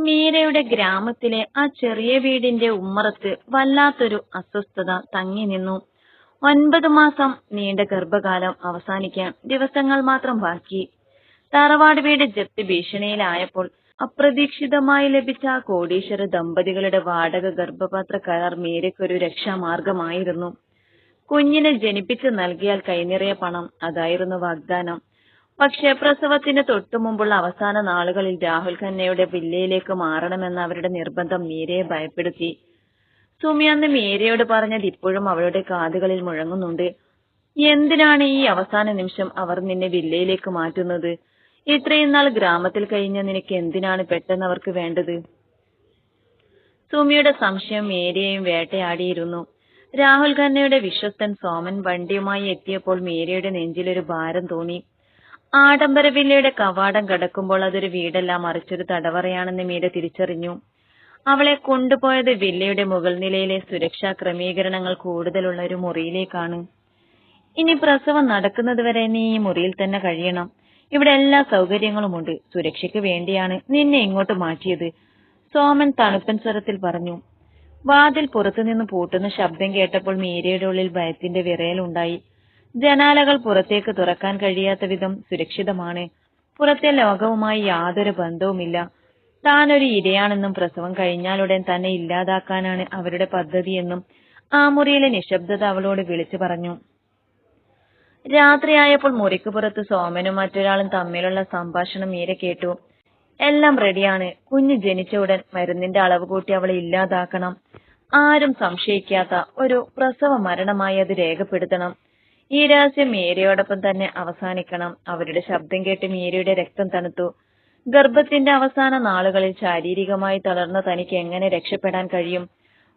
മീരയുടെ ഗ്രാമത്തിലെ ആ ചെറിയ വീടിന്റെ ഉമ്മറത്ത് വല്ലാത്തൊരു അസ്വസ്ഥത തങ്ങി നിന്നു. 9 മാസം നീണ്ട ഗർഭകാലം അവസാനിക്കാൻ ദിവസങ്ങൾ മാത്രം ബാക്കി. തറവാട് വീട് ജപ്തി ഭീഷണിയിലായപ്പോൾ അപ്രതീക്ഷിതമായി ലഭിച്ച ആ കോടീശ്വര ദമ്പതികളുടെ വാടക ഗർഭപാത്ര കരാർ മീരയ്ക്കൊരു രക്ഷാമാർഗമായിരുന്നു. കുഞ്ഞിനെ ജനിപ്പിച്ച് നൽകിയാൽ കൈനിറയെ പണം, അതായിരുന്നു വാഗ്ദാനം. പക്ഷേ പ്രസവത്തിന് തൊട്ടുമുമ്പുള്ള അവസാന നാളുകളിൽ രാഹുൽ ഖന്നയുടെ വില്ലയിലേക്ക് മാറണമെന്ന അവരുടെ നിർബന്ധം മീരയെ ഭയപ്പെടുത്തി. സുമി അന്ന് മീരയോട് പറഞ്ഞത് ഇപ്പോഴും അവളുടെ കാതുകളിൽ മുഴങ്ങുന്നുണ്ട്. എന്തിനാണ് ഈ അവസാന നിമിഷം അവർ നിന്നെ വില്ലയിലേക്ക് മാറ്റുന്നത്? ഇത്രയും നാൾ ഗ്രാമത്തിൽ കഴിഞ്ഞ നിനക്ക് എന്തിനാണ് പെട്ടെന്ന് അവർക്ക് വേണ്ടത്? സുമിയുടെ സംശയം മീരയെയും വേട്ടയാടിയിരുന്നു. രാഹുൽ ഖന്നയുടെ വിശ്വസ്തൻ സോമൻ വണ്ടിയുമായി എത്തിയപ്പോൾ മീരയുടെ നെഞ്ചിലൊരു ഭാരം തോന്നി. ആഡംബര വില്ലയുടെ കവാടം കടക്കുമ്പോൾ അതൊരു വീടല്ല, മറിച്ചൊരു തടവറയാണെന്ന് മീര തിരിച്ചറിഞ്ഞു. അവളെ കൊണ്ടുപോയത് വില്ലയുടെ മുകൾ നിലയിലെ സുരക്ഷാ ക്രമീകരണങ്ങൾ കൂടുതലുള്ള ഒരു മുറിയിലേക്കാണ്. ഇനി പ്രസവം നടക്കുന്നതുവരെ നീ ഈ മുറിയിൽ തന്നെ കഴിയണം. ഇവിടെ എല്ലാ സൗകര്യങ്ങളുമുണ്ട്. സുരക്ഷയ്ക്ക് വേണ്ടിയാണ് നിന്നെ ഇങ്ങോട്ട് മാറ്റിയത്, സോമൻ തണുപ്പൻ സ്വരത്തിൽ പറഞ്ഞു. വാതിൽ പുറത്തുനിന്ന് പൂട്ടുന്ന ശബ്ദം കേട്ടപ്പോൾ മീരയുടെ ഉള്ളിൽ ഭയത്തിന്റെ വിറയലുണ്ടായി. ജനാലകൾ പുറത്തേക്ക് തുറക്കാൻ കഴിയാത്ത വിധം സുരക്ഷിതമാണ്. പുറത്തെ ലോകവുമായി യാതൊരു ബന്ധവുമില്ല. താനൊരു ഇരയാണെന്നും പ്രസവം കഴിഞ്ഞാലുടൻ തന്നെ ഇല്ലാതാക്കാനാണ് അവരുടെ പദ്ധതിയെന്നും ആ മുറിയിലെ നിശബ്ദത അവളോട് വിളിച്ചു പറഞ്ഞു. രാത്രിയായപ്പോൾ മുറിക്ക് പുറത്ത് സോമനും മറ്റൊരാളും തമ്മിലുള്ള സംഭാഷണം മീര കേട്ടു. എല്ലാം റെഡിയാണ്. കുഞ്ഞ് ജനിച്ച ഉടൻ മരുന്നിന്റെ അളവ് കൂട്ടി അവളെ ഇല്ലാതാക്കണം. ആരും സംശയിക്കാത്ത ഒരു പ്രസവ മരണമായി അത് രേഖപ്പെടുത്തണം. ഈ രഹസ്യം മീരയോടൊപ്പം തന്നെ അവസാനിക്കണം. അവരുടെ ശബ്ദം കേട്ട് മീരയുടെ രക്തം തണുത്തു. ഗർഭത്തിന്റെ അവസാന നാളുകളിൽ ശാരീരികമായി തളർന്ന തനിക്ക് എങ്ങനെ രക്ഷപ്പെടാൻ കഴിയും?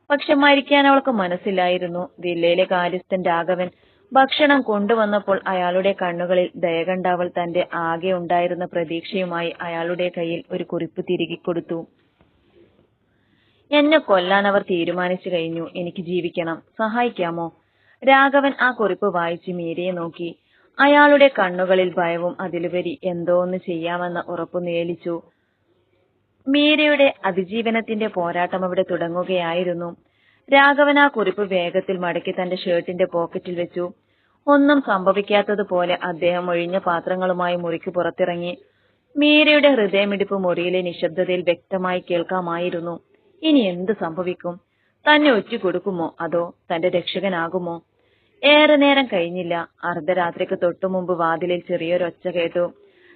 പക്ഷെ മരിക്കാൻ അവൾക്ക് മനസ്സിലായിരുന്നു. വില്ലയിലെ കാര്യസ്ഥൻ രാഘവൻ ഭക്ഷണം കൊണ്ടുവന്നപ്പോൾ അയാളുടെ കണ്ണുകളിൽ ദയ കണ്ട അവൾ തന്റെ ആകെ ഉണ്ടായിരുന്ന പ്രതീക്ഷയുമായി അയാളുടെ കയ്യിൽ ഒരു കുറിപ്പ് തിരികെ കൊടുത്തു. എന്നെ കൊല്ലാൻ അവർ തീരുമാനിച്ചു കഴിഞ്ഞു. എനിക്ക് ജീവിക്കണം. സഹായിക്കാമോ? രാഘവൻ ആ കുറിപ്പ് വായിച്ച് മീരയെ നോക്കി. അയാളുടെ കണ്ണുകളിൽ ഭയവും അതിലുപരി എന്തോ ഒന്ന് ചെയ്യാമെന്ന ഉറപ്പു നിഴലിച്ചു. മീരയുടെ അതിജീവനത്തിന്റെ പോരാട്ടം അവിടെ തുടങ്ങുകയായിരുന്നു. രാഘവൻ ആ കുറിപ്പ് വേഗത്തിൽ മടക്കി തന്റെ ഷർട്ടിന്റെ പോക്കറ്റിൽ വെച്ചു. ഒന്നും സംഭവിക്കാത്തതുപോലെ അദ്ദേഹം ഒഴിഞ്ഞ പാത്രങ്ങളുമായി മുറിക്ക് പുറത്തിറങ്ങി. മീരയുടെ ഹൃദയമിടിപ്പ് മുറിയിലെ നിശബ്ദതയിൽ വ്യക്തമായി കേൾക്കാമായിരുന്നു. ഇനി എന്ത് സംഭവിക്കും? തന്നെ ഒറ്റുകൊടുക്കുമോ അതോ തന്റെ രക്ഷകനാകുമോ? ഏറെ നേരം കഴിഞ്ഞില്ല. അർദ്ധരാത്രിക്ക് തൊട്ടുമുമ്പ് വാതിലിൽ ചെറിയൊരൊച്ച കേട്ടു.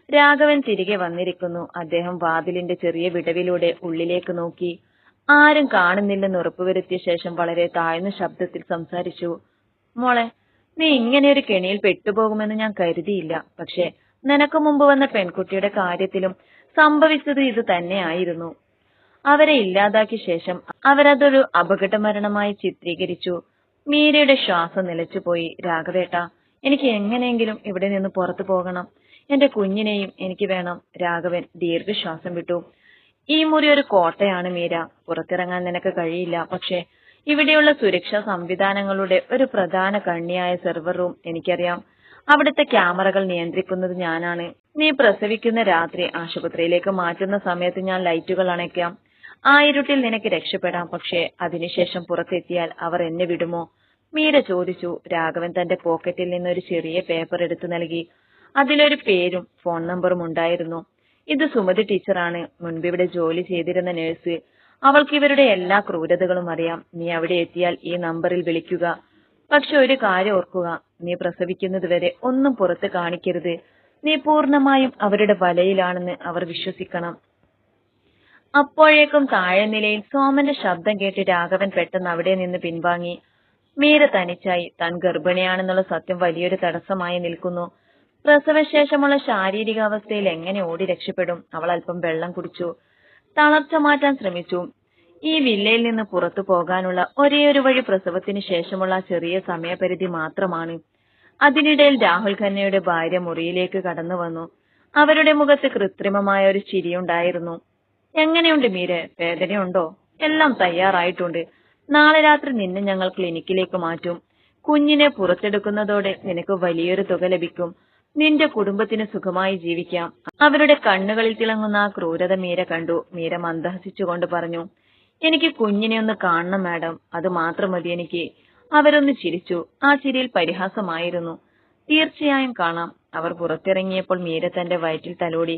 രാഘവൻ തിരികെ വന്നിരിക്കുന്നു. അദ്ദേഹം വാതിലിന്റെ ചെറിയ വിടവിലൂടെ ഉള്ളിലേക്ക് നോക്കി. ആരും കാണുന്നില്ലെന്ന് ഉറപ്പുവരുത്തിയ ശേഷം വളരെ താഴ്ന്ന ശബ്ദത്തിൽ സംസാരിച്ചു. മോളെ, നീ ഇങ്ങനെയൊരു കെണിയിൽ പെട്ടുപോകുമെന്ന് ഞാൻ കരുതിയില്ല. പക്ഷെ നിനക്ക് മുമ്പ് വന്ന പെൺകുട്ടിയുടെ കാര്യത്തിലും സംഭവിച്ചത് ഇത് തന്നെയായിരുന്നു. അവരെ ഇല്ലാതാക്കിയ ശേഷം അവരതൊരു അപകടമരണമായി ചിത്രീകരിച്ചു. മീരയുടെ ശ്വാസം നിലച്ചുപോയി. രാഘവേട്ടാ, എനിക്ക് എങ്ങനെയെങ്കിലും ഇവിടെ നിന്ന് പുറത്തു പോകണം. എന്റെ കുഞ്ഞിനെയും എനിക്ക് വേണം. രാഘവൻ ദീർഘശ്വാസം വിട്ടു. ഈ മുറി ഒരു കോട്ടയാണ് മീര. പുറത്തിറങ്ങാൻ നിനക്ക് കഴിയില്ല. പക്ഷെ ഇവിടെയുള്ള സുരക്ഷാ സംവിധാനങ്ങളുടെ ഒരു പ്രധാന കണ്ണിയായ സെർവർ റൂം എനിക്കറിയാം. അവിടുത്തെ ക്യാമറകൾ നിയന്ത്രിക്കുന്നത് ഞാനാണ്. നീ പ്രസവിക്കുന്ന രാത്രി ആശുപത്രിയിലേക്ക് മാറ്റുന്ന സമയത്ത് ഞാൻ ലൈറ്റുകൾ അണയ്ക്കാം. ആ ഇരുട്ടിൽ നിനക്ക് രക്ഷപ്പെടാം. പക്ഷേ അതിനുശേഷം പുറത്തെത്തിയാൽ അവർ എന്നെ വിടുമോ? മീര ചോദിച്ചു. രാഘവൻ തന്റെ പോക്കറ്റിൽ നിന്ന് ഒരു ചെറിയ പേപ്പർ എടുത്തു നൽകി. അതിലൊരു പേരും ഫോൺ നമ്പറും ഉണ്ടായിരുന്നു. ഇത് സുമതി ടീച്ചറാണ്. മുൻപിവിടെ ജോലി ചെയ്തിരുന്ന നഴ്സ്. അവൾക്ക് ഇവരുടെ എല്ലാ ക്രൂരതകളും അറിയാം. നീ അവിടെ എത്തിയാൽ ഈ നമ്പറിൽ വിളിക്കുക. പക്ഷെ ഒരു കാര്യം ഓർക്കുക, നീ പ്രസവിക്കുന്നതുവരെ ഒന്നും പുറത്ത് കാണിക്കരുത്. നീ പൂർണ്ണമായും അവരുടെ വലയിലാണെന്ന് അവർ വിശ്വസിക്കണം. അപ്പോഴേക്കും താഴെ നിലയിൽ സോമന്റെ ശബ്ദം കേട്ട് രാഘവൻ പെട്ടെന്ന് അവിടെ നിന്ന് പിൻവാങ്ങി. മീര തനിച്ചായി. താൻ ഗർഭിണിയാണെന്നുള്ള സത്യം വലിയൊരു തടസ്സമായി നിൽക്കുന്നു. പ്രസവശേഷമുള്ള ശാരീരികാവസ്ഥയിൽ എങ്ങനെ ഓടി രക്ഷപ്പെടും? അവൾ അല്പം വെള്ളം കുടിച്ചു. തളർച്ച മാറ്റാൻ ശ്രമിച്ചു. ഈ വില്ലയിൽ നിന്ന് പുറത്തു പോകാനുള്ള ഒരേയൊരു വഴി പ്രസവത്തിന് ശേഷമുള്ള ചെറിയ സമയപരിധി മാത്രമാണ്. അതിനിടയിൽ രാഹുൽ ഖന്നയുടെ ഭാര്യ മുറിയിലേക്ക് കടന്നു വന്നു. അവരുടെ മുഖത്ത് കൃത്രിമമായ ഒരു ചിരിയുണ്ടായിരുന്നു. എങ്ങനെയുണ്ട് മീര? വേദനയുണ്ടോ? എല്ലാം തയ്യാറായിട്ടുണ്ട്. നാളെ രാത്രി നിന്നെ ഞങ്ങൾ ക്ലിനിക്കിലേക്ക് മാറ്റും. കുഞ്ഞിനെ പുറത്തെടുക്കുന്നതോടെ നിനക്ക് വലിയൊരു തുക ലഭിക്കും. നിന്റെ കുടുംബത്തിന് സുഖമായി ജീവിക്കാം. അവരുടെ കണ്ണുകളിൽ തിളങ്ങുന്ന ആ ക്രൂരത മീര കണ്ടു. മീര മന്ദഹസിച്ചുകൊണ്ട് പറഞ്ഞു, എനിക്ക് കുഞ്ഞിനെ ഒന്ന് കാണണം മാഡം, അത് മാത്രം മതി എനിക്ക്. അവരൊന്ന് ചിരിച്ചു. ആ ചിരിയിൽ പരിഹാസമായിരുന്നു. തീർച്ചയായും കാണാം. അവർ പുറത്തിറങ്ങിയപ്പോൾ മീര തന്റെ വയറ്റിൽ തലോടി.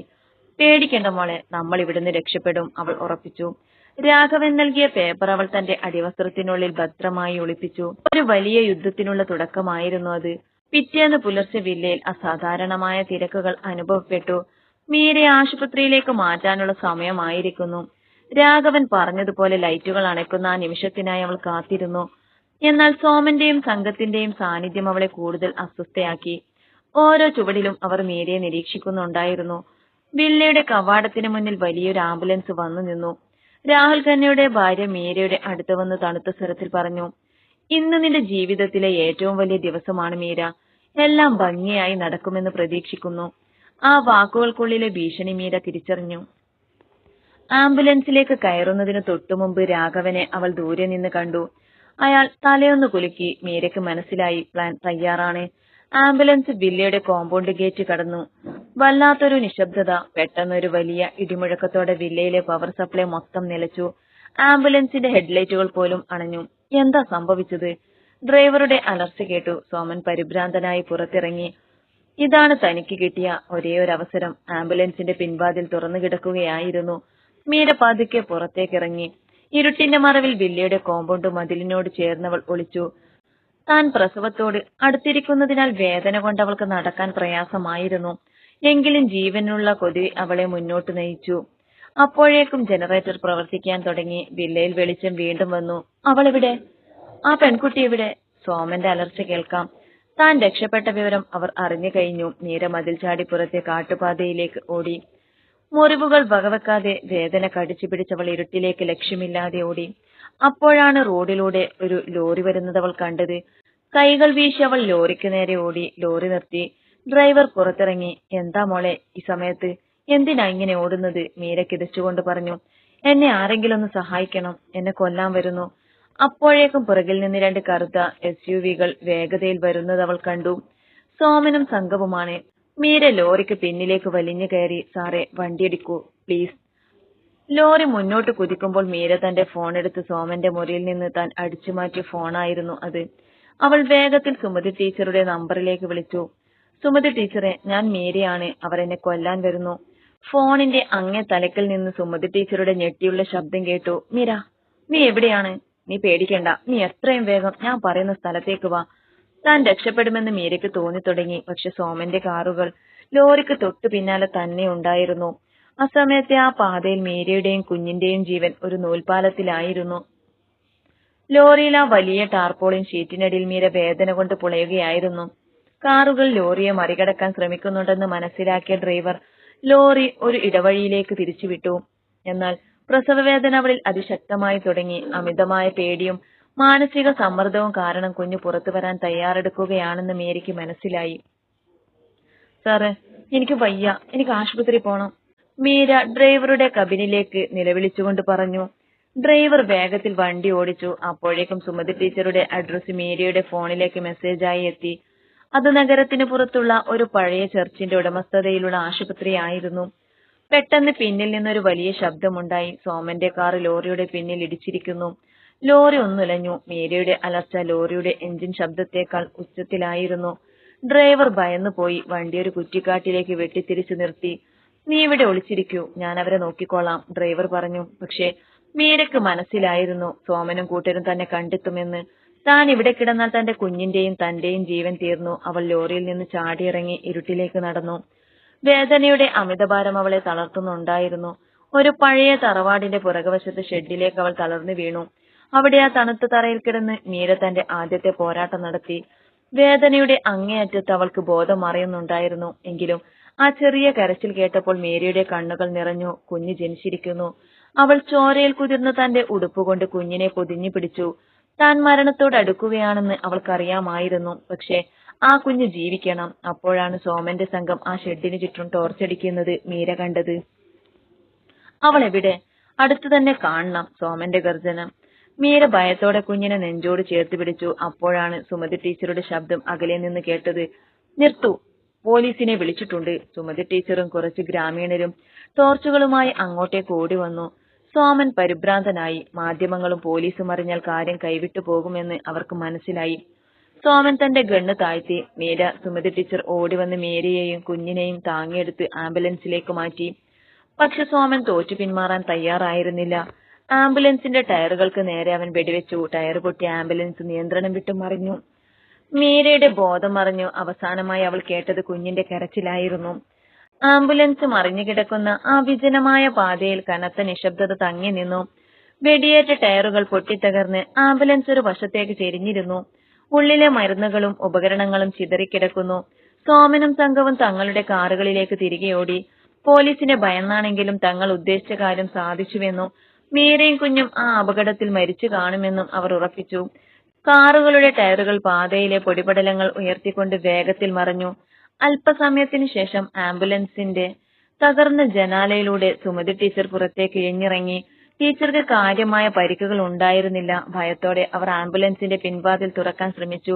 പേടിക്കണ്ട മോളെ, നമ്മൾ ഇവിടുന്ന് രക്ഷപ്പെടും, അവൾ ഉറപ്പിച്ചു. രാഘവൻ നൽകിയ പേപ്പർ അവൾ തന്റെ അടിവസ്ത്രത്തിനുള്ളിൽ ഭദ്രമായി ഒളിപ്പിച്ചു. ഒരു വലിയ യുദ്ധത്തിനുള്ള തുടക്കമായിരുന്നു അത്. പിറ്റേന്ന് പുലർച്ചെ വില്ലയിൽ അസാധാരണമായ തിരക്കുകൾ അനുഭവപ്പെട്ടു. മീരയെ ആശുപത്രിയിലേക്ക് മാറ്റാനുള്ള സമയമായിരിക്കുന്നു. രാഘവൻ പറഞ്ഞതുപോലെ ലൈറ്റുകൾ അണയ്ക്കുന്ന ആ നിമിഷത്തിനായി അവൾ കാത്തിരുന്നു. എന്നാൽ സോമന്റെയും സംഘത്തിന്റെയും സാന്നിധ്യം അവളെ കൂടുതൽ അസ്വസ്ഥയാക്കി. ഓരോ ചുവടിലും അവർ മീരയെ നിരീക്ഷിക്കുന്നുണ്ടായിരുന്നു. വില്ലയുടെ കവാടത്തിന് മുന്നിൽ വലിയൊരു ആംബുലൻസ് വന്നു നിന്നു. രാഹുൽ ഖന്നയുടെ ഭാര്യ മീരയുടെ അടുത്ത് വന്ന് തണുത്ത സ്വരത്തിൽ പറഞ്ഞു, ഇന്ന് നിന്റെ ജീവിതത്തിലെ ഏറ്റവും വലിയ ദിവസമാണ് മീര. എല്ലാം ഭംഗിയായി നടക്കുമെന്ന് പ്രതീക്ഷിക്കുന്നു. ആ വാക്കുകൾക്കുള്ളിലെ ഭീഷണി മീര തിരിച്ചറിഞ്ഞു. ആംബുലൻസിലേക്ക് കയറുന്നതിന് തൊട്ടുമുമ്പ് രാഘവനെ അവൾ ദൂരെ നിന്ന് കണ്ടു. അയാൾ തലയൊന്ന് കുലുക്കി. മീരയ്ക്ക് മനസ്സിലായി, പ്ലാൻ തയ്യാറാണ്. ആംബുലൻസ് വില്ലയുടെ കോമ്പൗണ്ട് ഗേറ്റ് കടന്നു. വല്ലാത്തൊരു നിശബ്ദത. പെട്ടെന്നൊരു വലിയ ഇടിമുഴക്കത്തോടെ വില്ലയിലെ പവർ സപ്ലൈ മൊത്തം നിലച്ചു. ആംബുലൻസിന്റെ ഹെഡ്ലൈറ്റുകൾ പോലും അണഞ്ഞു. എന്താ സംഭവിച്ചത്? ഡ്രൈവറുടെ അലർച്ച കേട്ടു. സോമൻ പരിഭ്രാന്തനായി പുറത്തിറങ്ങി. ഇതാണ് തനിക്ക് കിട്ടിയ ഒരേയൊരവസരം. ആംബുലൻസിന്റെ പിൻവാതിൽ തുറന്നു കിടക്കുകയായിരുന്നു. മീര പതുക്കെ പുറത്തേക്കിറങ്ങി. ഇരുട്ടിന്റെ മറവിൽ വില്ലയുടെ കോമ്പൗണ്ട് മതിലിനോട് ചേർന്നവൾ ഒളിച്ചു. താൻ പ്രസവത്തോട് അടുത്തിരിക്കുന്നതിനാൽ വേദന കൊണ്ട് അവൾക്ക് നടക്കാൻ പ്രയാസമായിരുന്നു. എങ്കിലും ജീവനുള്ള കൊതി അവളെ മുന്നോട്ട് നയിച്ചു. അപ്പോഴേക്കും ജനറേറ്റർ പ്രവർത്തിക്കാൻ തുടങ്ങി. വില്ലയിൽ വെളിച്ചം വീണ്ടും വന്നു. അവളെവിടെ? ആ പെൺകുട്ടി എവിടെ? സോമന്റെ അലർച്ച കേൾക്കാം. താൻ രക്ഷപ്പെട്ട വിവരം അവർ അറിഞ്ഞു കഴിഞ്ഞു. മീര മതിൽ ചാടി പുറത്തെ കാട്ടുപാതയിലേക്ക് ഓടി. മുറിവുകൾ വകവെക്കാതെ വേദന കടിച്ചു പിടിച്ചവൾ ഇരുട്ടിലേക്ക് ലക്ഷ്യമില്ലാതെ ഓടി. അപ്പോഴാണ് റോഡിലൂടെ ഒരു ലോറി വരുന്നത് അവൾ കണ്ടത്. കൈകൾ വീശി അവൾ ലോറിക്ക് നേരെ ഓടി. ലോറി നിർത്തി. ഡ്രൈവർ പുറത്തിറങ്ങി. എന്താ മോളെ ഈ സമയത്ത്? എന്തിനാ ഇങ്ങനെ ഓടുന്നത്? മീര കിതച്ചുകൊണ്ട് പറഞ്ഞു. എന്നെ ആരെങ്കിലും ഒന്ന് സഹായിക്കണം, എന്നെ കൊല്ലാൻ വരുന്നു. അപ്പോഴേക്കും പുറകിൽ നിന്ന് രണ്ട് കറുത്ത SUV-കൾ വേഗതയിൽ വരുന്നത് അവൾ കണ്ടു. സോമനും സംഘവുമാണ്. മീര ലോറിക്ക് പിന്നിലേക്ക് വലിഞ്ഞു കയറി. സാറേ, വണ്ടിയെടുക്കൂ പ്ലീസ്. ലോറി മുന്നോട്ട് കുതിക്കുമ്പോൾ മീര തന്റെ ഫോൺ എടുത്ത് സോമന്റെ മുറിയിൽ നിന്ന് താൻ അടിച്ചുമാറ്റിയ ഫോണായിരുന്നു അത്. അവൾ വേഗത്തിൽ സുമതി ടീച്ചറുടെ നമ്പറിലേക്ക് വിളിച്ചു. സുമതി ടീച്ചറെ, ഞാൻ മീരയാണ്. അവർ എന്നെ കൊല്ലാൻ വരുന്നു. ഫോണിന്റെ അങ്ങേ തലക്കിൽ നിന്ന് സുമതി ടീച്ചറുടെ ഞെട്ടിയുള്ള ശബ്ദം കേട്ടു. മീര, നീ എവിടെയാണ്? നീ പേടിക്കണ്ട, നീ എത്രയും വേഗം ഞാൻ പറയുന്ന സ്ഥലത്തേക്ക് വാ. താൻ രക്ഷപ്പെടുമെന്ന് മീരയ്ക്ക് തോന്നി തുടങ്ങി. പക്ഷെ സോമന്റെ കാറുകൾ ലോറിക്ക് തൊട്ടു പിന്നാലെ തന്നെ ഉണ്ടായിരുന്നു. ആ സമയത്തെ ആ പാതയിൽ മീരയുടെയും കുഞ്ഞിന്റെയും ജീവൻ ഒരു നൂൽപാലത്തിലായിരുന്നു. ലോറിയിൽ ആ വലിയ ടാർപോളിൻ ഷീറ്റിനടിയിൽ മീര വേദന കൊണ്ട് പുളയുകയായിരുന്നു. കാറുകൾ ലോറിയെ മറികടക്കാൻ ശ്രമിക്കുന്നുണ്ടെന്ന് മനസ്സിലാക്കിയ ഡ്രൈവർ ലോറി ഒരു ഇടവഴിയിലേക്ക് തിരിച്ചുവിട്ടു. എന്നാൽ പ്രസവവേദന അവളിൽ അതിശക്തമായി തുടങ്ങി. അമിതമായ പേടിയും മാനസിക സമ്മർദ്ദവും കാരണം കുഞ്ഞു പുറത്തു വരാൻ തയ്യാറെടുക്കുകയാണെന്ന് മീരയ്ക്ക് മനസ്സിലായി. സാറ്, എനിക്ക് വയ്യ, എനിക്ക് ആശുപത്രി പോണം, മീര ഡ്രൈവറുടെ കബിനിലേക്ക് നിലവിളിച്ചുകൊണ്ട് പറഞ്ഞു. ഡ്രൈവർ വേഗത്തിൽ വണ്ടി ഓടിച്ചു. അപ്പോഴേക്കും സുമതി ടീച്ചറുടെ അഡ്രസ് മീരയുടെ ഫോണിലേക്ക് മെസ്സേജായി എത്തി. അത് നഗരത്തിന് പുറത്തുള്ള ഒരു പഴയ ചർച്ചിന്റെ ഉടമസ്ഥതയിലുള്ള ആശുപത്രിയായിരുന്നു. പെട്ടെന്ന് പിന്നിൽ നിന്നൊരു വലിയ ശബ്ദമുണ്ടായി. സോമന്റെ കാർ ലോറിയുടെ പിന്നിൽ ഇടിച്ചിരിക്കുന്നു. ലോറി ഒന്നുലഞ്ഞു. മീരയുടെ അലർച്ച ലോറിയുടെ എഞ്ചിൻ ശബ്ദത്തേക്കാൾ ഉച്ചത്തിലായിരുന്നു. ഡ്രൈവർ ഭയന്നുപോയി. വണ്ടി ഒരു കുറ്റിക്കാട്ടിലേക്ക് വെട്ടിത്തിരിച്ചു നിർത്തി. നീ ഇവിടെ ഒളിച്ചിരിക്കൂ, ഞാൻ അവരെ നോക്കിക്കോളാം, ഡ്രൈവർ പറഞ്ഞു. പക്ഷേ മീരയ്ക്ക് മനസ്സിലായിരുന്നു സോമനും കൂട്ടരും തന്നെ കണ്ടെത്തുമെന്ന്. താൻ ഇവിടെ കിടന്നാൽ തന്റെ കുഞ്ഞിന്റെയും തന്റെയും ജീവൻ തീർന്നു. അവൾ ലോറിയിൽ നിന്ന് ചാടിയിറങ്ങി ഇരുട്ടിലേക്ക് നടന്നു. വേദനയുടെ അമിതഭാരം അവളെ തളർത്തുന്നുണ്ടായിരുന്നു. ഒരു പഴയ തറവാടിന്റെ പുറകുവശത്ത് ഷെഡിലേക്ക് അവൾ തളർന്നു വീണു. അവിടെ ആ തണുത്ത തറയിൽ കിടന്ന് മീര തന്റെ ആദ്യത്തെ പോരാട്ടം നടത്തി. വേദനയുടെ അങ്ങേയറ്റത്ത് അവൾക്ക് ബോധം മറയുന്നുണ്ടായിരുന്നു. എങ്കിലും ആ ചെറിയ കരച്ചിൽ കേട്ടപ്പോൾ മീരയുടെ കണ്ണുകൾ നിറഞ്ഞു. കുഞ്ഞ് ജനിച്ചിരിക്കുന്നു. അവൾ ചോരയിൽ കുതിർന്ന തന്റെ ഉടുപ്പുകൊണ്ട് കുഞ്ഞിനെ പൊതിഞ്ഞു പിടിച്ചു. താൻ മരണത്തോട് അടുക്കുകയാണെന്ന് അവൾക്കറിയാമായിരുന്നു. പക്ഷേ ആ കുഞ്ഞ് ജീവിക്കണം. അപ്പോഴാണ് സോമന്റെ സംഘം ആ ഷെഡിന് ചുറ്റും ടോർച്ചടിക്കുന്നത് മീര കണ്ടത്. അവൾ എവിടെ? അടുത്തു തന്നെ കാണണം, സോമന്റെ ഗർജനം. മീര ഭയത്തോടെ കുഞ്ഞിനെ നെഞ്ചോട് ചേർത്ത് പിടിച്ചു. അപ്പോഴാണ് സുമതി ടീച്ചറുടെ ശബ്ദം അകലെ നിന്ന് കേട്ടത്. നിർത്തൂ, പോലീസിനെ വിളിച്ചിട്ടുണ്ട്. സുമതി ടീച്ചറും കുറച്ച് ഗ്രാമീണരും ടോർച്ചുകളുമായി അങ്ങോട്ടേക്ക് ഓടി വന്നു. സോമൻ പരിഭ്രാന്തനായി. മാധ്യമങ്ങളും പോലീസും അറിഞ്ഞാൽ കാര്യം കൈവിട്ടു പോകുമെന്ന് അവർക്ക് മനസ്സിലായി. സോമൻ തന്റെ ഗണ്ണ് താഴ്ത്തി. മീര, സുമതി ടീച്ചർ ഓടി വന്ന് മീരയെയും കുഞ്ഞിനെയും താങ്ങിയെടുത്ത് ആംബുലൻസിലേക്ക് മാറ്റി. പക്ഷെ സോമൻ തോറ്റു പിന്മാറാൻ തയ്യാറായിരുന്നില്ല. ആംബുലൻസിന്റെ ടയറുകൾക്ക് നേരെ അവൻ വെടിവെച്ചു. ടയർ പൊട്ടി ആംബുലൻസ് നിയന്ത്രണം വിട്ടു മറിഞ്ഞു. മീരയുടെ ബോധം മറിഞ്ഞു. അവസാനമായി അവൾ കേട്ടത് കുഞ്ഞിന്റെ കരച്ചിലായിരുന്നു. ആംബുലൻസ് മറിഞ്ഞു കിടക്കുന്ന ആ വിജനമായ പാതയിൽ കനത്ത നിശബ്ദത തങ്ങി നിന്നു. വെടിയേറ്റ ടയറുകൾ പൊട്ടിത്തകർന്ന് ആംബുലൻസ് ഒരു വശത്തേക്ക് ചെരിഞ്ഞിരുന്നു. ഉള്ളിലെ മരുന്നുകളും ഉപകരണങ്ങളും ചിതറിക്കിടക്കുന്നു. സോമനും സംഘവും തങ്ങളുടെ കാറുകളിലേക്ക് തിരികെ ഓടി. പോലീസിനെ ഭയന്നാണെങ്കിലും തങ്ങൾ ഉദ്ദേശിച്ച കാര്യം സാധിച്ചുവെന്നും മീരയും കുഞ്ഞും ആ അപകടത്തിൽ മരിച്ചു കാണുമെന്നും അവർ ഉറപ്പിച്ചു. കാറുകളുടെ ടയറുകൾ പാതയിലെ പൊടിപടലങ്ങൾ ഉയർത്തിക്കൊണ്ട് വേഗത്തിൽ മറഞ്ഞു. അല്പസമയത്തിനു ശേഷം ആംബുലൻസിന്റെ തകർന്ന ജനാലയിലൂടെ സുമതി ടീച്ചർ പുറത്തേക്ക് ഇഴഞ്ഞിറങ്ങി. ടീച്ചർക്ക് കാര്യമായ പരിക്കുകൾ ഉണ്ടായിരുന്നില്ല. ഭയത്തോടെ അവർ ആംബുലൻസിന്റെ പിൻവാതിൽ തുറക്കാൻ ശ്രമിച്ചു.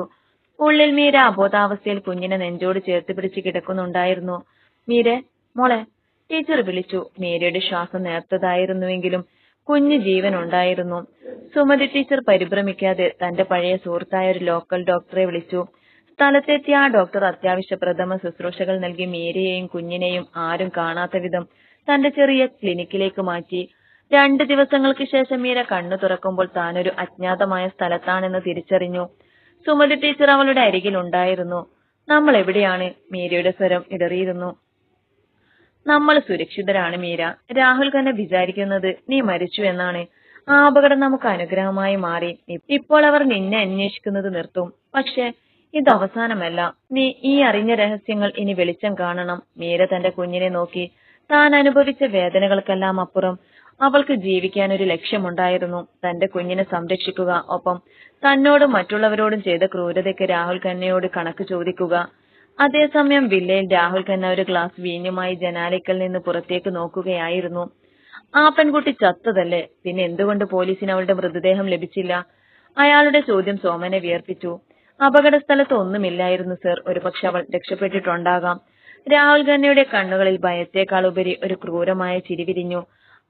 ഉള്ളിൽ മീര അബോധാവസ്ഥയിൽ കുഞ്ഞിനെ നെഞ്ചോട് ചേർത്ത് പിടിച്ച് കിടക്കുന്നുണ്ടായിരുന്നു. മീരെ, മോളെ, ടീച്ചർ വിളിച്ചു. മീരയുടെ ശ്വാസം നേർത്തതായിരുന്നുവെങ്കിലും കുഞ്ഞ് ജീവൻ ഉണ്ടായിരുന്നു. സുമതി ടീച്ചർ പരിഭ്രമിക്കാതെ തന്റെ പഴയ സുഹൃത്തായ ഒരു ലോക്കൽ ഡോക്ടറെ വിളിച്ചു. സ്ഥലത്തെത്തിയ ആ ഡോക്ടർ അത്യാവശ്യ പ്രഥമ ശുശ്രൂഷകൾ നൽകി മീരയെയും കുഞ്ഞിനെയും ആരും കാണാത്ത വിധം തന്റെ ചെറിയ ക്ലിനിക്കിലേക്ക് മാറ്റി. 2 ദിവസങ്ങൾക്ക് ശേഷം മീര കണ്ണു തുറക്കുമ്പോൾ താനൊരു അജ്ഞാതമായ സ്ഥലത്താണെന്ന് തിരിച്ചറിഞ്ഞു. സുമതി ടീച്ചർ അവളുടെ അരികിൽ ഉണ്ടായിരുന്നു. നമ്മൾ എവിടെയാണ്? മീരയുടെ സ്വരം ഇടറിയിരുന്നു. നമ്മൾ സുരക്ഷിതരാണ് മീര. രാഹുൽ തന്നെ വിചാരിക്കുന്നത് നീ മരിച്ചു എന്നാണ്. ആ അപകടം നമുക്ക് അനുഗ്രഹമായി മാറി. ഇപ്പോൾ അവർ നിന്നെ അന്വേഷിക്കുന്നത് നിർത്തും. പക്ഷെ ഇത് അവസാനമല്ല. നീ ഈ അറിഞ്ഞ രഹസ്യങ്ങൾ ഇനി വെളിച്ചം കാണണം. മീര തന്റെ കുഞ്ഞിനെ നോക്കി. താൻ അനുഭവിച്ച വേദനകൾക്കെല്ലാം അപ്പുറം അവൾക്ക് ജീവിക്കാൻ ഒരു ലക്ഷ്യമുണ്ടായിരുന്നു. തന്റെ കുഞ്ഞിനെ സംരക്ഷിക്കുക, ഒപ്പം തന്നോടും മറ്റുള്ളവരോടും ചെയ്ത ക്രൂരതയ്ക്ക് രാഹുൽ ഖന്നയോട് കണക്ക് ചോദിക്കുക. അതേസമയം വില്ലയിൽ രാഹുൽ ഖന്ന ഒരു ഗ്ലാസ് വീഞ്ഞുമായി ജനാലയ്ക്കൽ നിന്ന് പുറത്തേക്ക് നോക്കുകയായിരുന്നു. ആ പെൺകുട്ടി ചത്തതല്ലേ? പിന്നെ എന്തുകൊണ്ട് പോലീസിന് അവളുടെ മൃതദേഹം ലഭിച്ചില്ല? അയാളുടെ ചോദ്യം സോമനെ വിയർപ്പിച്ചു. അപകട സ്ഥലത്ത് ഒന്നുമില്ലായിരുന്നു സർ. ഒരുപക്ഷെ അവൾ രക്ഷപ്പെട്ടിട്ടുണ്ടാകാം. രാഹുൽ ഖന്നയുടെ കണ്ണുകളിൽ ഭയത്തേക്കാൾ ഉപരി ഒരു ക്രൂരമായ ചിരി വിരിഞ്ഞു.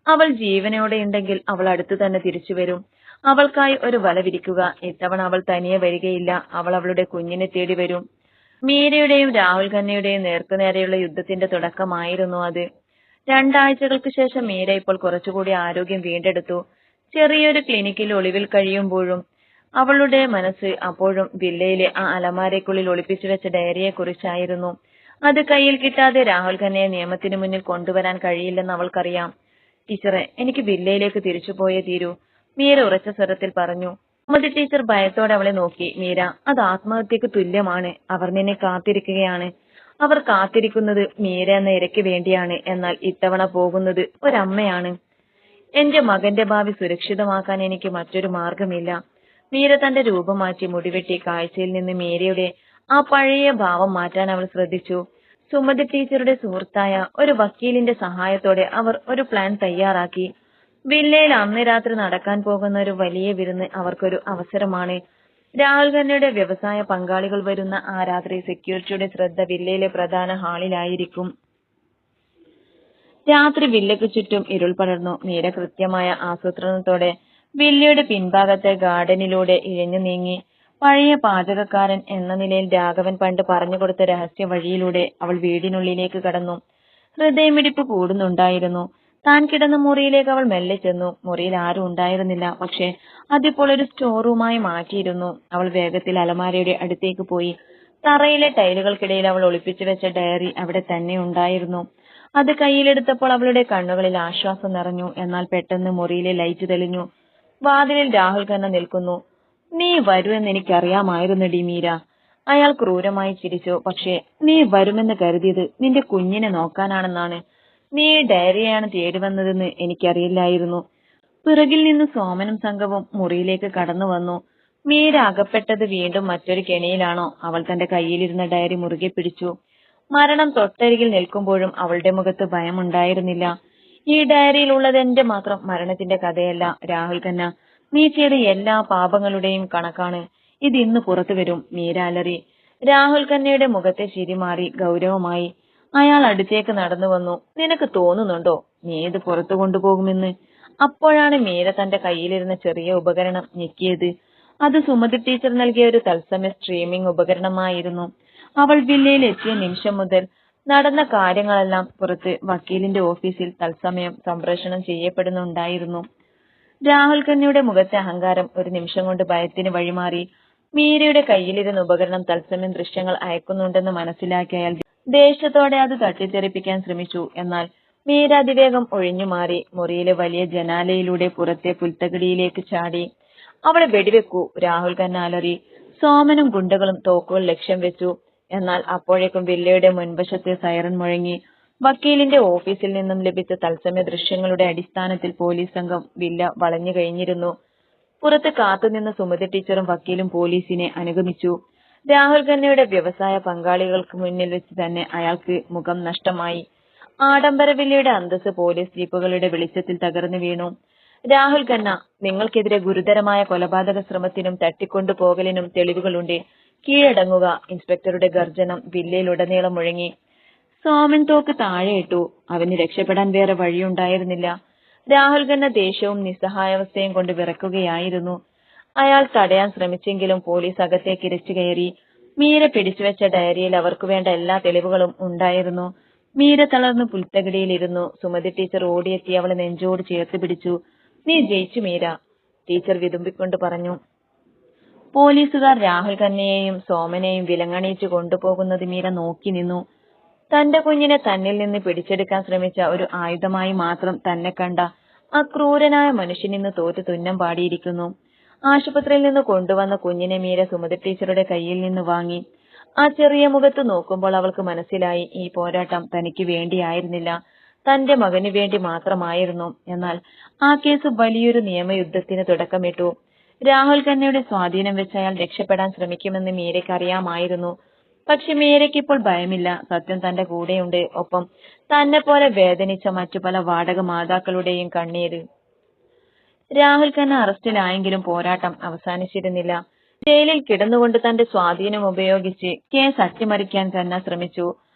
അവൾ ജീവനോടെയുണ്ടെങ്കിൽ അവൾ അടുത്തു തന്നെ തിരിച്ചു വരും. അവൾക്കായി ഒരു വല വിരിക്കുക. ഇത്തവണ അവൾ തനിയെ വരികയില്ല. അവൾ അവളുടെ കുഞ്ഞിനെ തേടി വരും. മീരയുടെയും രാഹുൽ ഖന്നയുടെയും നേർക്കുനേരെയുള്ള യുദ്ധത്തിന്റെ തുടക്കമായിരുന്നു അത്. 2 ആഴ്ചകൾക്ക് ശേഷം മീര ഇപ്പോൾ കുറച്ചുകൂടി ആരോഗ്യം വീണ്ടെടുത്തു. ചെറിയൊരു ക്ലിനിക്കിൽ ഒളിവിൽ കഴിയുമ്പോഴും അവളുടെ മനസ്സ് അപ്പോഴും വില്ലയിലെ ആ അലമാരയ്ക്കുള്ളിൽ ഒളിപ്പിച്ചു വെച്ച ഡയറിയെ കുറിച്ചായിരുന്നു. അത് കയ്യിൽ കിട്ടാതെ രാഹുൽ ഖന്നയെ നിയമത്തിന് മുന്നിൽ കൊണ്ടുവരാൻ കഴിയില്ലെന്ന് അവൾക്കറിയാം. ടീച്ചറെ, എനിക്ക് വില്ലയിലേക്ക് തിരിച്ചു പോയേ തീരൂ, മീര ഉറച്ച സ്വരത്തിൽ പറഞ്ഞു. സുമതി ടീച്ചർ ഭയത്തോടെ അവളെ നോക്കി. മീര, അത് ആത്മഹത്യക്ക് തുല്യമാണ്. അവർ നിന്നെ കാത്തിരിക്കുകയാണ്. അവർ കാത്തിരിക്കുന്നത് മീര എന്ന ഇരയ്ക്ക് വേണ്ടിയാണ്. എന്നാൽ ഇത്തവണ പോകുന്നത് ഒരമ്മയാണ്. എന്റെ മകന്റെ ഭാവി സുരക്ഷിതമാക്കാൻ എനിക്ക് മറ്റൊരു മാർഗമില്ല. മീര തന്റെ രൂപം മാറ്റി മുടിവെട്ടി. കാഴ്ചയിൽ നിന്ന് മീരയുടെ ആ പഴയ ഭാവം മാറ്റാൻ അവൾ ശ്രദ്ധിച്ചു. സുമതി ടീച്ചറുടെ സുഹൃത്തായ ഒരു വക്കീലിന്റെ സഹായത്തോടെ അവർ ഒരു പ്ലാൻ തയ്യാറാക്കി. വില്ലയിൽ അന്ന് രാത്രി നടക്കാൻ പോകുന്ന ഒരു വലിയ വിരുന്ന് അവർക്കൊരു അവസരമാണ്. രാഹുൽ ഖന്നയുടെ വ്യവസായ പങ്കാളികൾ വരുന്ന ആ രാത്രി സെക്യൂരിറ്റിയുടെ ശ്രദ്ധ വില്ലയിലെ പ്രധാന ഹാളിലായിരിക്കും. രാത്രി വില്ലയ്ക്ക് ചുറ്റും ഇരുൾ പടർന്നു. മീര കൃത്യമായ ആസൂത്രണത്തോടെ വില്ലയുടെ പിൻഭാഗത്തെ ഗാർഡനിലൂടെ ഇഴഞ്ഞു നീങ്ങി. പഴയ പാചകക്കാരൻ എന്ന നിലയിൽ രാഘവൻ പണ്ട് പറഞ്ഞുകൊടുത്ത രഹസ്യ വഴിയിലൂടെ അവൾ വീടിനുള്ളിലേക്ക് കടന്നു. ഹൃദയമിടിപ്പ് കൂടുന്നുണ്ടായിരുന്നു. താൻ കിടന്ന മുറിയിലേക്ക് അവൾ മെല്ലെ ചെന്നു. മുറിയിൽ ആരും ഉണ്ടായിരുന്നില്ല. പക്ഷെ അതിപ്പോൾ ഒരു സ്റ്റോർ റൂമായി മാറ്റിയിരുന്നു. അവൾ വേഗത്തിൽ അലമാരയുടെ അടുത്തേക്ക് പോയി. തറയിലെ ടൈലുകൾക്കിടയിൽ അവൾ ഒളിപ്പിച്ചു വെച്ച ഡയറി അവിടെ തന്നെ ഉണ്ടായിരുന്നു. അത് കയ്യിലെടുത്തപ്പോൾ അവളുടെ കണ്ണുകളിൽ ആശ്വാസം നിറഞ്ഞു. എന്നാൽ പെട്ടെന്ന് മുറിയിലെ ലൈറ്റ് തെളിഞ്ഞു. വാതിലിൽ രാഹുൽ ഖന്ന നിൽക്കുന്നു. നീ വരൂ എന്ന് എനിക്കറിയാമായിരുന്നെടി മീര. അയാൾ ക്രൂരമായി ചിരിച്ചു. പക്ഷേ നീ വരുമെന്ന് കരുതിയത് നിന്റെ കുഞ്ഞിനെ നോക്കാനാണെന്നാണ്. നീ ഡയറിയാണ് തേടി വന്നതെന്ന് എനിക്കറിയില്ലായിരുന്നു. പിറകിൽ നിന്ന് സോമനും സംഘവും മുറിയിലേക്ക് കടന്നു വന്നു. മീര അകപ്പെട്ടത് വീണ്ടും മറ്റൊരു കെണിയിലാണോ? അവൾ തന്റെ കയ്യിലിരുന്ന ഡയറി മുറുകെ പിടിച്ചു. മരണം തൊട്ടരികിൽ നിൽക്കുമ്പോഴും അവളുടെ മുഖത്ത് ഭയമുണ്ടായിരുന്നില്ല. ഈ ഡയറിയിൽ ഉള്ളത് എന്റെ മാത്രം മരണത്തിന്റെ കഥയല്ല രാഹുൽ ഖന്ന. നീ ചെയ്ത എല്ലാ പാപങ്ങളുടെയും കണക്കാണ്. ഇത് ഇന്ന് പുറത്തു വരും. മീര അലറി. രാഹുൽ ഖന്നയുടെ മുഖത്തെ ചിരി മാറി ഗൗരവമായി. അയാൾ അടുത്തേക്ക് നടന്നു വന്നു. നിനക്ക് തോന്നുന്നുണ്ടോ നീ ഇത് പുറത്തു കൊണ്ടുപോകുമെന്ന്? അപ്പോഴാണ് മീര തന്റെ കയ്യിലിരുന്ന ചെറിയ ഉപകരണം ഞെക്കിയത്. അത് സുമതി ടീച്ചർ നൽകിയ ഒരു തത്സമയ സ്ട്രീമിംഗ് ഉപകരണമായിരുന്നു. അവൾ വില്ലയിൽ എത്തിയ നിമിഷം മുതൽ നടന്ന കാര്യങ്ങളെല്ലാം പുറത്ത് വക്കീലിന്റെ ഓഫീസിൽ തത്സമയം സംപ്രേഷണം ചെയ്യപ്പെടുന്നുണ്ടായിരുന്നു. രാഹുൽ ഖന്നയുടെ മുഖത്തെ അഹങ്കാരം ഒരു നിമിഷം കൊണ്ട് ഭയത്തിന് വഴിമാറി. മീരയുടെ കയ്യിലിരുന്ന ഉപകരണം തത്സമയം ദൃശ്യങ്ങൾ അയക്കുന്നുണ്ടെന്ന് മനസ്സിലാക്കിയ അയാൾ ദേഷ്യത്തോടെ അത് തട്ടിത്തെറിപ്പിക്കാൻ ശ്രമിച്ചു. എന്നാൽ മീര അതിവേഗം ഒഴിഞ്ഞുമാറി മുറിയിലെ വലിയ ജനാലയിലൂടെ പുറത്തെ പുൽത്തകിടിയിലേക്ക് ചാടി. അവളെ വെടിവെക്കൂ, രാഹുൽ ഖന്ന അലറി. സോമനും ഗുണ്ടകളും തോക്കുകൾ ലക്ഷ്യം വെച്ചു. എന്നാൽ അപ്പോഴേക്കും വില്ലയുടെ മുൻവശത്തെ സൈറൻ മുഴങ്ങി. വക്കീലിന്റെ ഓഫീസിൽ നിന്നും ലഭിച്ച തത്സമയ ദൃശ്യങ്ങളുടെ അടിസ്ഥാനത്തിൽ പോലീസ് സംഘം വില്ല വളഞ്ഞു കഴിഞ്ഞിരുന്നു. പുറത്ത് കാത്തുനിന്ന സുമതി ടീച്ചറും വക്കീലും പോലീസിനെ അനുഗമിച്ചു. രാഹുൽ ഖന്നയുടെ വ്യവസായ പങ്കാളികൾക്ക് മുന്നിൽ വെച്ച് തന്നെ അയാൾക്ക് മുഖം നഷ്ടമായി. ആഡംബര വില്ലയുടെ അന്തസ് പോലീസ് ജീപ്പുകളുടെ വെളിച്ചത്തിൽ തകർന്നു വീണു. രാഹുൽ ഖന്ന, നിങ്ങൾക്കെതിരെ ഗുരുതരമായ കൊലപാതക ശ്രമത്തിനും തട്ടിക്കൊണ്ടുപോകലിനും തെളിവുകളുണ്ട്. കീഴടങ്ങുക. ഇൻസ്പെക്ടറുടെ ഗർജനം വില്ലയിലുടനീളം മുഴങ്ങി. സോമൻ തോക്ക് താഴെയിട്ടു. അവന് രക്ഷപ്പെടാൻ വേറെ വഴിയുണ്ടായിരുന്നില്ല. രാഹുൽ ഖന്ന ദേഷ്യവും നിസ്സഹായാവസ്ഥയും കൊണ്ട് വിറക്കുകയായിരുന്നു. അയാൾ തടയാൻ ശ്രമിച്ചെങ്കിലും പോലീസ് അകത്തേക്ക് ഇരച്ചു കയറി. മീര പിടിച്ചുവെച്ച ഡയറിയിൽ അവർക്ക് വേണ്ട എല്ലാ തെളിവുകളും ഉണ്ടായിരുന്നു. മീര തളർന്ന് പുൽത്തകിടിയിലിരുന്നു. സുമതി ടീച്ചർ ഓടിയെത്തി അവളെ നെഞ്ചോട് ചേർത്ത് പിടിച്ചു. നീ ജയിച്ചു മീര, ടീച്ചർ വിതുമ്പിക്കൊണ്ട് പറഞ്ഞു. പോലീസുകാർ രാഹുൽ ഖന്നയെയും സോമനെയും വിലങ്ങണിയിച്ചു കൊണ്ടുപോകുന്നത് മീര നോക്കി നിന്നു. തന്റെ കുഞ്ഞിനെ തന്നിൽ നിന്ന് പിടിച്ചെടുക്കാൻ ശ്രമിച്ച ഒരു ആയുധമായി മാത്രം തന്നെ കണ്ട ആ ക്രൂരനായ മനുഷ്യൻ ഇന്ന് തോറ്റ് തുന്നം പാടിയിരിക്കുന്നു. ആശുപത്രിയിൽ നിന്ന് കൊണ്ടുവന്ന കുഞ്ഞിനെ മീര സുമതി ടീച്ചറുടെ കയ്യിൽ നിന്ന് വാങ്ങി. ആ ചെറിയ മുഖത്ത് നോക്കുമ്പോൾ അവൾക്ക് മനസ്സിലായി, ഈ പോരാട്ടം തനിക്ക് വേണ്ടിയായിരുന്നില്ല, തന്റെ മകന് വേണ്ടി മാത്രമായിരുന്നു. എന്നാൽ ആ കേസ് വലിയൊരു നിയമയുദ്ധത്തിന് തുടക്കമിട്ടു. രാഹുൽ ഖന്നയുടെ സ്വാധീനം വെച്ച് അയാൾ രക്ഷപ്പെടാൻ ശ്രമിക്കുമെന്ന് മീരയ്ക്ക് അറിയാമായിരുന്നു. പക്ഷെ മീരയ്ക്ക് ഇപ്പോൾ ഭയമില്ല. സത്യം തന്റെ കൂടെയുണ്ട്. ഒപ്പം തന്നെ പോലെ വേദനിച്ച മറ്റു പല വാടക മാതാക്കളുടെയും കണ്ണീര്. രാഹുൽ ഖന്ന അറസ്റ്റിലായെങ്കിലും പോരാട്ടം അവസാനിച്ചിരുന്നില്ല. ജയിലിൽ കിടന്നുകൊണ്ട് തന്റെ സ്വാധീനം ഉപയോഗിച്ച് കേസ് അട്ടിമറിക്കാൻ ഖന്ന ശ്രമിച്ചു.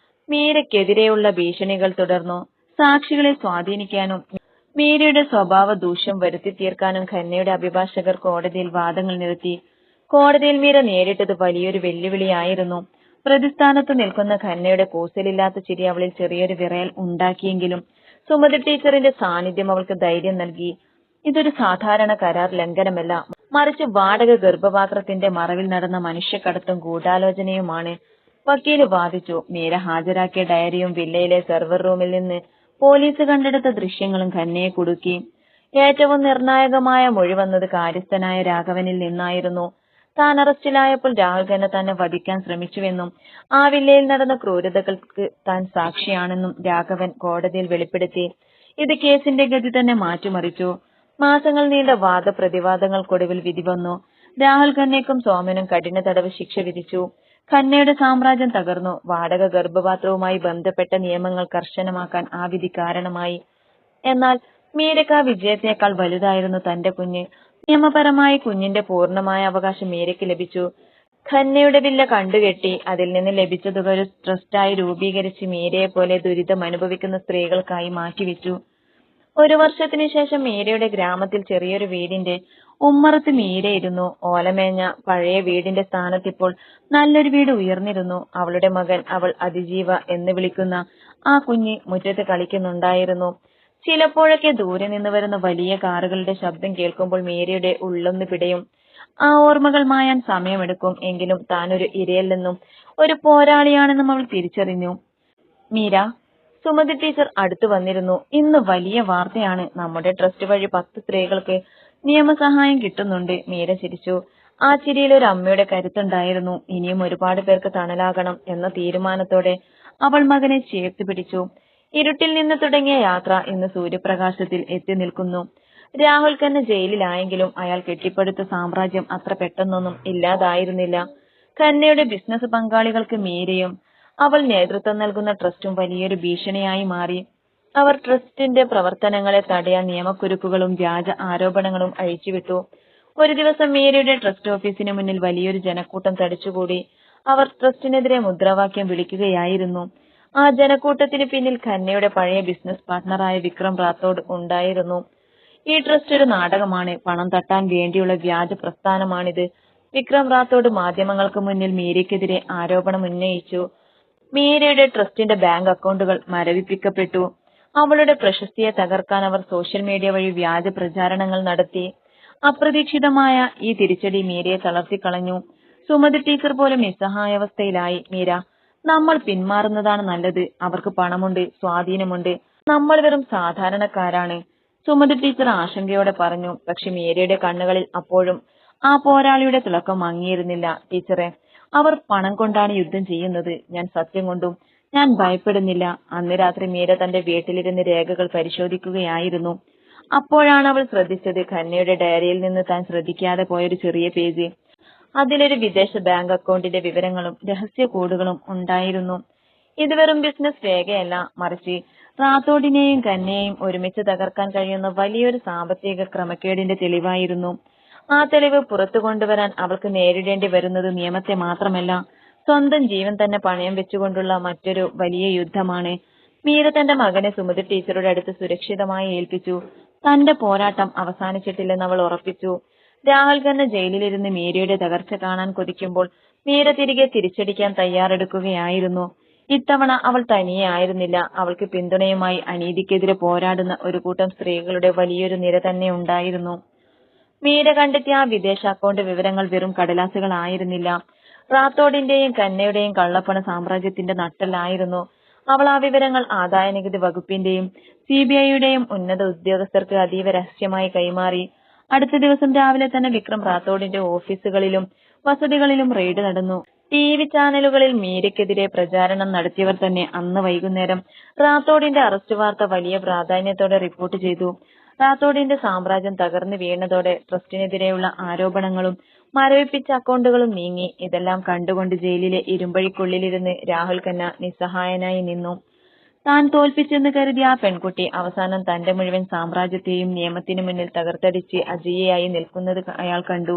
മീരയ്ക്കെതിരെയുള്ള ഭീഷണികൾ തുടർന്നു. സാക്ഷികളെ സ്വാധീനിക്കാനും മീരയുടെ സ്വഭാവ ദൂഷ്യം വരുത്തി തീർക്കാനും ഖന്നയുടെ അഭിഭാഷകർ കോടതിയിൽ വാദങ്ങൾ നിരത്തി. കോടതിയിൽ മീര നേരിട്ടത് വലിയൊരു വെല്ലുവിളിയായിരുന്നു. പ്രതിസ്ഥാനത്ത് നിൽക്കുന്ന ഖന്നയുടെ കൂസലില്ലാത്ത ചിരി അവളിൽ ചെറിയൊരു വിറയൽ ഉണ്ടാക്കിയെങ്കിലും സുമതി ടീച്ചറിന്റെ സാന്നിധ്യം അവൾക്ക് ധൈര്യം നൽകി. ഇതൊരു സാധാരണ കരാർ ലംഘനമല്ല, മറിച്ച് വാടക ഗർഭപാത്രത്തിന്റെ മറവിൽ നടന്ന മനുഷ്യക്കടത്തും ഗൂഢാലോചനയുമാണ്. വക്കീല് വാദിച്ചു. മീര ഹാജരാക്കിയ ഡയറിയും വില്ലയിലെ സെർവർ റൂമിൽ നിന്ന് പോലീസ് കണ്ടെടുത്ത ദൃശ്യങ്ങളും ഖന്നയെ കുടുക്കി. ഏറ്റവും നിർണായകമായ മൊഴി വന്നത് കാര്യസ്ഥനായ രാഘവനിൽ നിന്നായിരുന്നു. താൻ അറസ്റ്റിലായപ്പോൾ രാഹുൽ ഖന്ന തന്നെ വധിക്കാൻ ശ്രമിച്ചുവെന്നും ആ വില്ലയിൽ നടന്ന ക്രൂരതകൾക്ക് താൻ സാക്ഷിയാണെന്നും രാഘവൻ കോടതിയിൽ വെളിപ്പെടുത്തി. ഇത് കേസിന്റെ ഗതി തന്നെ മാറ്റിമറിച്ചു. മാസങ്ങൾ നീണ്ട വാദപ്രതിവാദങ്ങൾക്കൊടുവിൽ വിധി വന്നു. രാഹുൽ ഖന്നയ്ക്കും സോമനും കഠിന തടവ് ശിക്ഷ വിധിച്ചു. ഖന്നയുടെ സാമ്രാജ്യം തകർന്നു. വാടക ഗർഭപാത്രവുമായി ബന്ധപ്പെട്ട നിയമങ്ങൾ കർശനമാക്കാൻ ആ വിധി കാരണമായി. എന്നാൽ മീരയ്ക്ക് ആ വിജയത്തേക്കാൾ വലുതായിരുന്നു തന്റെ കുഞ്ഞ്. നിയമപരമായി കുഞ്ഞിന്റെ പൂർണ്ണമായ അവകാശം മീരയ്ക്ക് ലഭിച്ചു. ഖന്നയുടെ വില്ല കണ്ടുകെട്ടി അതിൽ നിന്ന് ലഭിച്ച തുക ഒരു ട്രസ്റ്റായി രൂപീകരിച്ച് മീരയെ പോലെ ദുരിതം അനുഭവിക്കുന്ന സ്ത്രീകൾക്കായി മാറ്റിവെച്ചു. 1 വർഷത്തിനു ശേഷം മീരയുടെ ഗ്രാമത്തിൽ ചെറിയൊരു വീടിന്റെ ഉമ്മറത്ത് മീരയിരുന്നു. ഓലമേഞ്ഞ പഴയ വീടിന്റെ സ്ഥാനത്തിപ്പോൾ നല്ലൊരു വീട് ഉയർന്നിരുന്നു. അവളുടെ മകൻ, അവൾ അതിജീവ എന്ന് വിളിക്കുന്ന ആ കുഞ്ഞ് മുറ്റത്ത് കളിക്കുന്നുണ്ടായിരുന്നു. ചിലപ്പോഴൊക്കെ ദൂരെ നിന്ന് വരുന്ന വലിയ കാറുകളുടെ ശബ്ദം കേൾക്കുമ്പോൾ മീരയുടെ ഉള്ളൊന്ന് പിടയും. ആ ഓർമ്മകൾ മായാൻ സമയമെടുക്കും. എങ്കിലും താനൊരു ഇരയല്ലെന്നും ഒരു പോരാളിയാണെന്നും അവൾ തിരിച്ചറിഞ്ഞു. മീര, സുമതി ടീച്ചർ അടുത്തു വന്നിരുന്നു. ഇന്ന് വലിയ വാർത്തയാണ്. നമ്മുടെ ട്രസ്റ്റ് വഴി 10 സ്ത്രീകൾക്ക് നിയമസഹായം കിട്ടുന്നുണ്ട്. മീര ചിരിച്ചു. ആ ചിരിയിൽ ഒരു അമ്മയുടെ കരുത്തുണ്ടായിരുന്നു. ഇനിയും ഒരുപാട് പേർക്ക് തണലാകണം എന്ന തീരുമാനത്തോടെ അവൾ മകനെ ചേർത്ത് പിടിച്ചു. ഇരുട്ടിൽ നിന്ന് തുടങ്ങിയ യാത്ര ഇന്ന് സൂര്യപ്രകാശത്തിൽ എത്തി നിൽക്കുന്നു. രാഹുൽ ഖന്ന ജയിലിലായെങ്കിലും അയാൾ കെട്ടിപ്പടുത്ത സാമ്രാജ്യം അത്ര പെട്ടെന്നൊന്നും ഇല്ലാതായിരുന്നില്ല. ഖന്നയുടെ ബിസിനസ് പങ്കാളികൾക്ക് മീരയും അവൾ നേതൃത്വം നൽകുന്ന ട്രസ്റ്റും വലിയൊരു ഭീഷണിയായി മാറി. അവർ ട്രസ്റ്റിന്റെ പ്രവർത്തനങ്ങളെ തടയാൻ നിയമക്കുരുക്കുകളും വ്യാജ ആരോപണങ്ങളും അഴിച്ചുവിട്ടു. ഒരു ദിവസം മീരയുടെ ട്രസ്റ്റ് ഓഫീസിന് മുന്നിൽ വലിയൊരു ജനക്കൂട്ടം തടിച്ചുകൂടി. അവർ ട്രസ്റ്റിനെതിരെ മുദ്രാവാക്യം വിളിക്കുകയായിരുന്നു. ആ ജനക്കൂട്ടത്തിന് പിന്നിൽ ഖന്നയുടെ പഴയ ബിസിനസ് പാർട്ണറായ വിക്രം റാത്തോഡ് ഉണ്ടായിരുന്നു. ഈ ട്രസ്റ്റ് ഒരു നാടകമാണ്, പണം തട്ടാൻ വേണ്ടിയുള്ള വ്യാജ പ്രസ്ഥാനമാണിത്. വിക്രം റാത്തോഡ് മാധ്യമങ്ങൾക്ക് മുന്നിൽ മീരയ്ക്കെതിരെ ആരോപണം ഉന്നയിച്ചു. മീരയുടെ ട്രസ്റ്റിന്റെ ബാങ്ക് അക്കൗണ്ടുകൾ മരവിപ്പിക്കപ്പെട്ടു. അവളുടെ പ്രശസ്തിയെ തകർക്കാൻ അവർ സോഷ്യൽ മീഡിയ വഴി വ്യാജ പ്രചാരണങ്ങൾ നടത്തി. അപ്രതീക്ഷിതമായ ഈ തിരിച്ചടി മീരയെ തളർത്തിക്കളഞ്ഞു. സുമതി ടീച്ചർ പോലും നിസ്സഹായാവസ്ഥയിലായി. മീര, നമ്മൾ പിന്മാറുന്നതാണ് നല്ലത്. അവർക്ക് പണമുണ്ട്, സ്വാധീനമുണ്ട്. നമ്മൾ വെറും സാധാരണക്കാരാണ്, സുമതി ടീച്ചർ ആശങ്കയോടെ പറഞ്ഞു. പക്ഷെ മീരയുടെ കണ്ണുകളിൽ അപ്പോഴും ആ പോരാളിയുടെ തിളക്കം മങ്ങിയിരുന്നില്ല. ടീച്ചറെ, അവർ പണം കൊണ്ടാണ് യുദ്ധം ചെയ്യുന്നത്, ഞാൻ സത്യം കൊണ്ടും. ഞാൻ ഭയപ്പെടുന്നില്ല. അന്ന് രാത്രി മീര തന്റെ വീട്ടിലിരുന്ന് രേഖകൾ പരിശോധിക്കുകയായിരുന്നു. അപ്പോഴാണ് അവൾ ശ്രദ്ധിച്ചത് ഖന്നയുടെ ഡയറിയിൽ നിന്ന് താൻ ശ്രദ്ധിക്കാതെ പോയൊരു ചെറിയ പേജ്. അതിലൊരു വിദേശ ബാങ്ക് അക്കൗണ്ടിന്റെ വിവരങ്ങളും രഹസ്യ കോഡുകളും ഉണ്ടായിരുന്നു. ഇത് വെറും ബിസിനസ് രേഖയല്ല, മറിച്ച് റാത്തോഡിനെയും ഖന്നയെയും ഒരുമിച്ച് തകർക്കാൻ കഴിയുന്ന വലിയൊരു സാമ്പത്തിക ക്രമക്കേടിന്റെ തെളിവായിരുന്നു. ആ തെളിവ് പുറത്തു കൊണ്ടുവരാൻ അവൾക്ക് നേരിടേണ്ടി വരുന്നത് നിയമത്തെ മാത്രമല്ല, സ്വന്തം ജീവൻ തന്നെ പണയം വെച്ചുകൊണ്ടുള്ള മറ്റൊരു വലിയ യുദ്ധമാണ്. മീര തന്റെ മകനെ സുമതി ടീച്ചറുടെ അടുത്ത് സുരക്ഷിതമായി ഏൽപ്പിച്ചു. തന്റെ പോരാട്ടം അവസാനിച്ചിട്ടില്ലെന്ന് അവൾ ഉറപ്പിച്ചു. രാഹുൽ ഖന്ന ജയിലിലിരുന്ന് മീരയുടെ തകർച്ച കാണാൻ കൊതിക്കുമ്പോൾ മീര തിരികെ തിരിച്ചടിക്കാൻ തയ്യാറെടുക്കുകയായിരുന്നു. ഇത്തവണ അവൾ തനിയെ ആയിരുന്നില്ല. അവൾക്ക് പിന്തുണയുമായി അനീതിക്കെതിരെ പോരാടുന്ന ഒരു കൂട്ടം സ്ത്രീകളുടെ വലിയൊരു നിര തന്നെ ഉണ്ടായിരുന്നു. മീര കണ്ടെത്തിയ ആ വിദേശ അക്കൗണ്ട് വിവരങ്ങൾ വെറും കടലാസുകളായിരുന്നില്ല. റാത്തോഡിന്റെയും ഖന്നയുടെയും കള്ളപ്പണ സാമ്രാജ്യത്തിന്റെ നട്ടെല്ലായിരുന്നു. അവൾ ആ വിവരങ്ങൾ ആദായനികുതി വകുപ്പിന്റെയും CBIയുടെയും ഉന്നത ഉദ്യോഗസ്ഥർക്ക് അതീവ രഹസ്യമായി കൈമാറി. അടുത്ത ദിവസം രാവിലെ തന്നെ വിക്രം റാത്തോഡിന്റെ ഓഫീസുകളിലും വസതികളിലും റെയ്ഡ് നടന്നു. TV ചാനലുകളിൽ മീരയ്ക്കെതിരെ പ്രചാരണം നടത്തിയവർ തന്നെ അന്ന് വൈകുന്നേരം റാത്തോഡിന്റെ അറസ്റ്റ് വാർത്ത വലിയ പ്രാധാന്യത്തോടെ റിപ്പോർട്ട് ചെയ്തു. റാത്തോഡിന്റെ സാമ്രാജ്യം തകർന്നു വീണതോടെ ട്രസ്റ്റിനെതിരെയുള്ള ആരോപണങ്ങളും മരവിപ്പിച്ച അക്കൗണ്ടുകളും നീങ്ങി. ഇതെല്ലാം കണ്ടുകൊണ്ട് ജയിലിലെ ഇരുമ്പഴിക്കുള്ളിലിരുന്ന് രാഹുൽ ഖന്ന നിസ്സഹായനായി നിന്നു. താൻ തോൽപ്പിച്ചെന്ന് കരുതിയ ആ പെൺകുട്ടി അവസാനം തന്റെ മുഴുവൻ സാമ്രാജ്യത്തെയും നിയമത്തിനു മുന്നിൽ തകർത്തടിച്ച് അജയ്യയായി നിൽക്കുന്നത് അയാൾ കണ്ടു.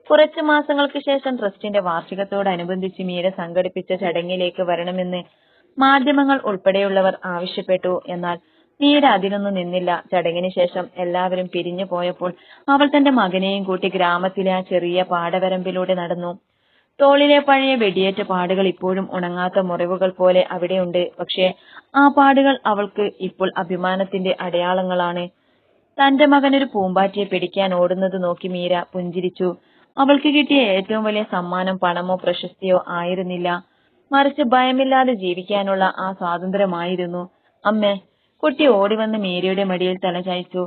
കുറച്ചു മാസങ്ങൾക്ക് ശേഷം ട്രസ്റ്റിന്റെ വാർഷികത്തോടനുബന്ധിച്ച് മീര സംഘടിപ്പിച്ച ചടങ്ങിലേക്ക് വരണമെന്ന് മാധ്യമങ്ങൾ ഉൾപ്പെടെയുള്ളവർ ആവശ്യപ്പെട്ടു. എന്നാൽ മീര അതിനൊന്നും നിന്നില്ല. ചടങ്ങിന് ശേഷം എല്ലാവരും പിരിഞ്ഞു പോയപ്പോൾ അവൾ തന്റെ മകനെയും കൂട്ടി ഗ്രാമത്തിലെ ആ ചെറിയ പാടവരമ്പിലൂടെ നടന്നു. തോളിലെ പഴയ വെടിയേറ്റ പാടുകൾ ഇപ്പോഴും ഉണങ്ങാത്ത മുറിവുകൾ പോലെ അവിടെയുണ്ട്. പക്ഷേ ആ പാടുകൾ അവൾക്ക് ഇപ്പോൾ അഭിമാനത്തിന്റെ അടയാളങ്ങളാണ്. തന്റെ മകനൊരു പൂമ്പാറ്റയെ പിടിക്കാൻ ഓടുന്നത് നോക്കി മീര പുഞ്ചിരിച്ചു. അവൾക്ക് കിട്ടിയ ഏറ്റവും വലിയ സമ്മാനം പണമോ പ്രശസ്തിയോ ആയിരുന്നില്ല, മറിച്ച് ഭയമില്ലാതെ ജീവിക്കാനുള്ള ആ സ്വാതന്ത്ര്യമായിരുന്നു. അമ്മേ, കുട്ടി ഓടിവന്ന് മീരയുടെ മടിയിൽ തലചായ്ച്ചു.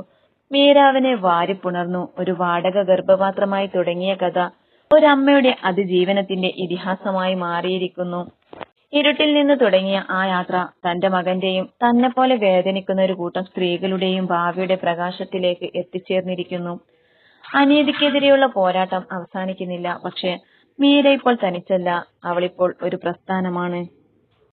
മീര അവനെ വാരിപ്പുണർന്നു. ഒരു വാടക ഗർഭപാത്രമായി തുടങ്ങിയ കഥ ഒരമ്മയുടെ അതിജീവനത്തിന്റെ ഇതിഹാസമായി മാറിയിരിക്കുന്നു. ഇരുട്ടിൽ നിന്ന് തുടങ്ങിയ ആ യാത്ര തന്റെ മകന്റെയും തന്നെപ്പോലെ വേദനിക്കുന്ന ഒരു കൂട്ടം സ്ത്രീകളുടെയും ഭാവിയുടെ പ്രകാശത്തിലേക്ക് എത്തിച്ചേർന്നിരിക്കുന്നു. അനീതിക്കെതിരെയുള്ള പോരാട്ടം അവസാനിക്കുന്നില്ല. പക്ഷേ മീര ഇപ്പോൾ തനിച്ചല്ല, അവളിപ്പോൾ ഒരു പ്രസ്ഥാനമാണ്.